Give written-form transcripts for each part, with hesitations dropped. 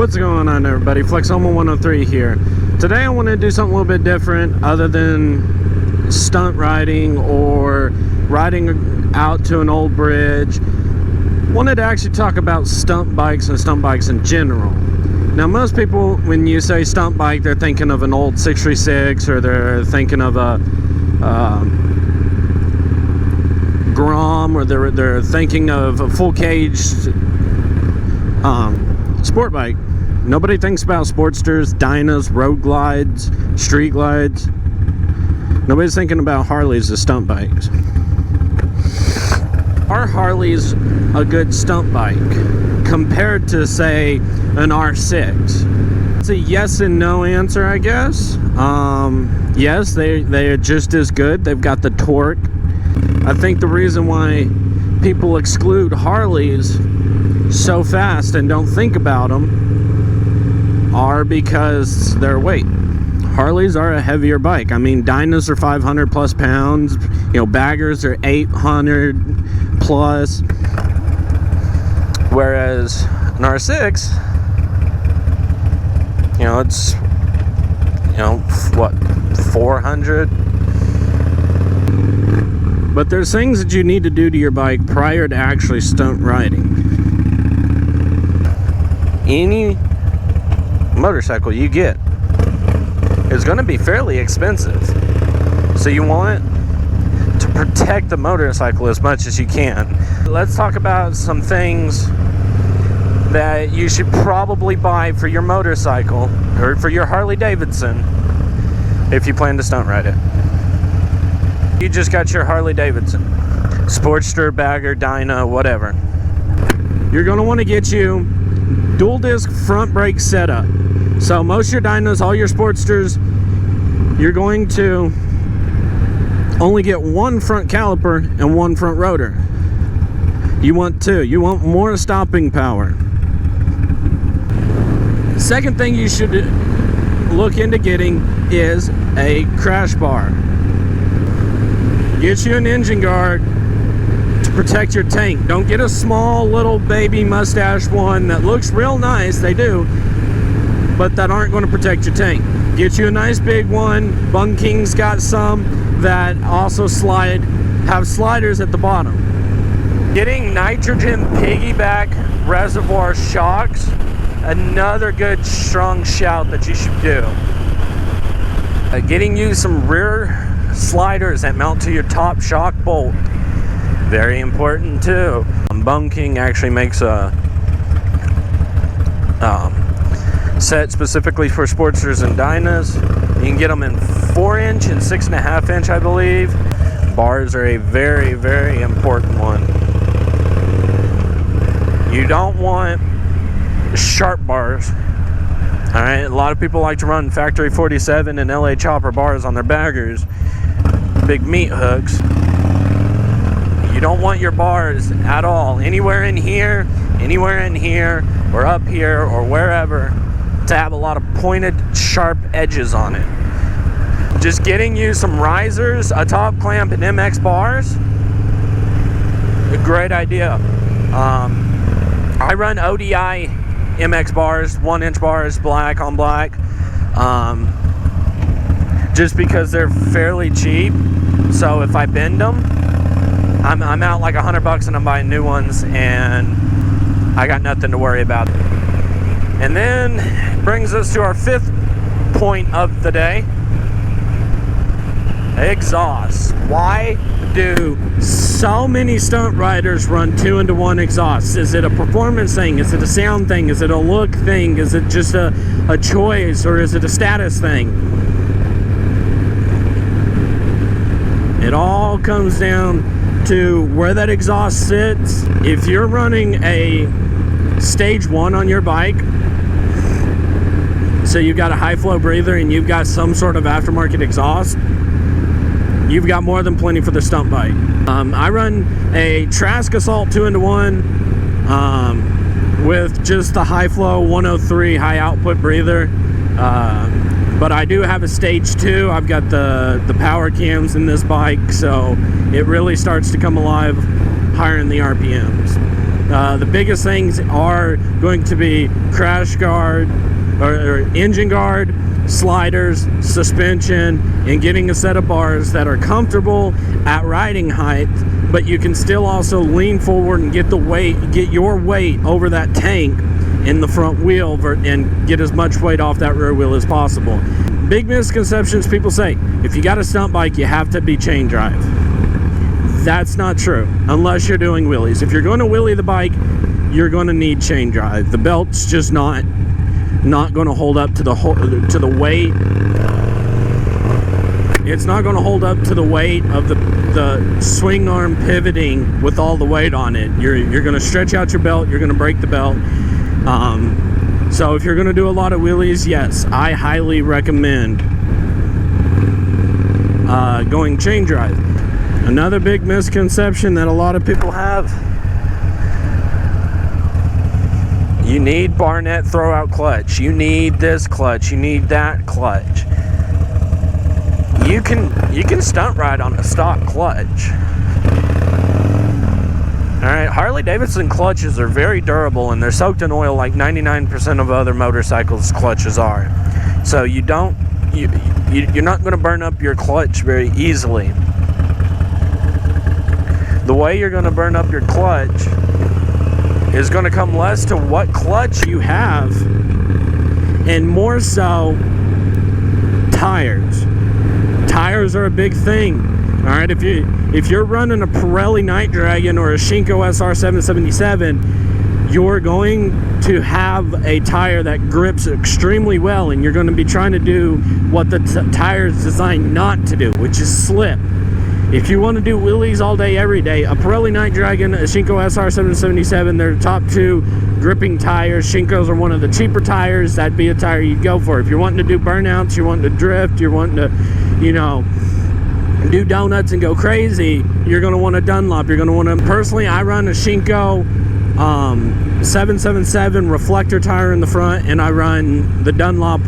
What's going on, everybody? Flexoma 103 here. Today I want to do something a little bit different other than stunt riding or riding out to an old bridge. Wanted to actually talk about stunt bikes and stunt bikes in general. Now, most people, when you say stunt bike, they're thinking of an old 636, or they're thinking of a Grom, or they're thinking of a full cage sport bike. Nobody thinks about Sportsters, Dynas, road glides, street glides. Nobody's thinking about Harleys as stunt bikes. Are Harleys a good stunt bike compared to, say, an R6? It's a yes and no answer, I guess. Yes, they are just as good. They've got the torque. I think the reason why people exclude Harleys so fast and don't think about them are because their weight. Harleys are a heavier bike. I mean, Dynas are 500 plus pounds. You know, baggers are 800 plus. Whereas an R6, you know, it's, you know, what, 400? But there's things that you need to do to your bike prior to actually stunt riding. Any motorcycle you get is going to be fairly expensive. So you want to protect the motorcycle as much as you can. Let's talk about some things that you should probably buy for your motorcycle or for your Harley Davidson if you plan to stunt ride it. You just got your Harley Davidson, Sportster, Bagger, Dyna, whatever. You're going to want to get you dual disc front brake setup. So most of your Dynas, all your Sportsters, you're going to only get one front caliper and one front rotor. You want two. You want more stopping power. Second thing you should look into getting is a crash bar. Get you an engine guard to protect your tank. Don't get a small little baby mustache one that looks real nice, they do, but that aren't going to protect your tank. Get you a nice big one. Bung King's got some that also have sliders at the bottom. Getting nitrogen piggyback reservoir shocks, another good strong shout that you should do. Getting you some rear sliders that mount to your top shock bolt, very important too. Bung King actually makes a set specifically for Sportsters and Dynas. You can get them in 4-inch and 6.5-inch, I believe. Bars are a very, very important one. You don't want sharp bars. Alright, a lot of people like to run Factory 47 and LA Chopper bars on their baggers. Big meat hooks. You don't want your bars at all, anywhere in here, or up here, or wherever, to have a lot of pointed, sharp edges on it. Just getting you some risers, a top clamp, and MX bars, a great idea. I run ODI MX bars, 1-inch bars, black on black, just because they're fairly cheap. So if I bend them, I'm out like $100 and I'm buying new ones, and I got nothing to worry about. And then brings us to our fifth point of the day: exhaust. Why do so many stunt riders run 2-into-1 exhausts? Is it a performance thing? Is it a sound thing? Is it a look thing? Is it just a choice, or is it a status thing? It all comes down to where that exhaust sits. If you're running a stage 1 on your bike, so you've got a high flow breather and you've got some sort of aftermarket exhaust, you've got more than plenty for the stunt bike. I run a Trask Assault 2-into-1 with just the high flow 103 high output breather. But I do have a stage 2. I've got the power cams in this bike, so it really starts to come alive higher in the RPMs. The biggest things are going to be crash guard or engine guard, sliders, suspension, and getting a set of bars that are comfortable at riding height, but you can still also lean forward and get your weight over that tank in the front wheel and get as much weight off that rear wheel as possible. Big misconceptions: people say if you got a stunt bike you have to be chain drive. That's not true unless you're doing wheelies. If you're going to wheelie the bike, you're going to need chain drive. The belt's just not going to hold up to the weight. It's not going to hold up to the weight of the swing arm pivoting with all the weight on it. You're going to stretch out your belt. You're going to break the belt. So if you're going to do a lot of wheelies, yes, I highly recommend going chain drive. Another big misconception that a lot of people have: you need Barnett throwout clutch, you need this clutch, you need that clutch. You can stunt ride on a stock clutch. Alright, Harley Davidson clutches are very durable and they're soaked in oil like 99% of other motorcycles clutches are. So you're not going to burn up your clutch very easily. The way you're going to burn up your clutch is going to come less to what clutch you have and more so tires. Tires are a big thing. All right, if you're running a Pirelli Night Dragon or a Shinko SR 777, you're going to have a tire that grips extremely well, and you're going to be trying to do what the tire is designed not to do, which is slip. If you want to do wheelies all day, every day, a Pirelli Night Dragon, a Shinko SR 777, they're the top two gripping tires. Shinkos are one of the cheaper tires. That'd be a tire you'd go for. If you're wanting to do burnouts, you're wanting to drift, you're wanting to, do donuts and go crazy, you're going to want a Dunlop. You're going to want to... Personally, I run a Shinko 777 reflector tire in the front, and I run the Dunlop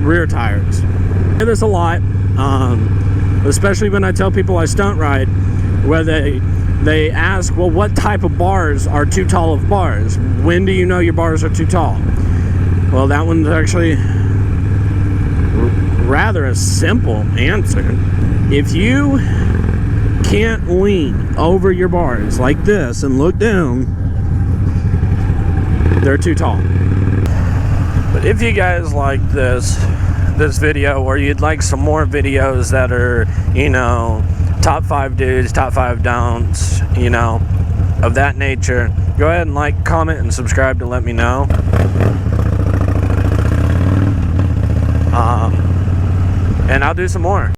rear tires. I hear this a lot. Especially when I tell people I stunt ride, where they ask, well, what type of bars are too tall of bars? When do you know your bars are too tall? Well, that one's actually rather a simple answer. If you can't lean over your bars like this and look down, they're too tall. But if you guys like this video, or you'd like some more videos that are, top 5 do's, top 5 don'ts, of that nature, go ahead and like, comment, and subscribe to let me know. And I'll do some more.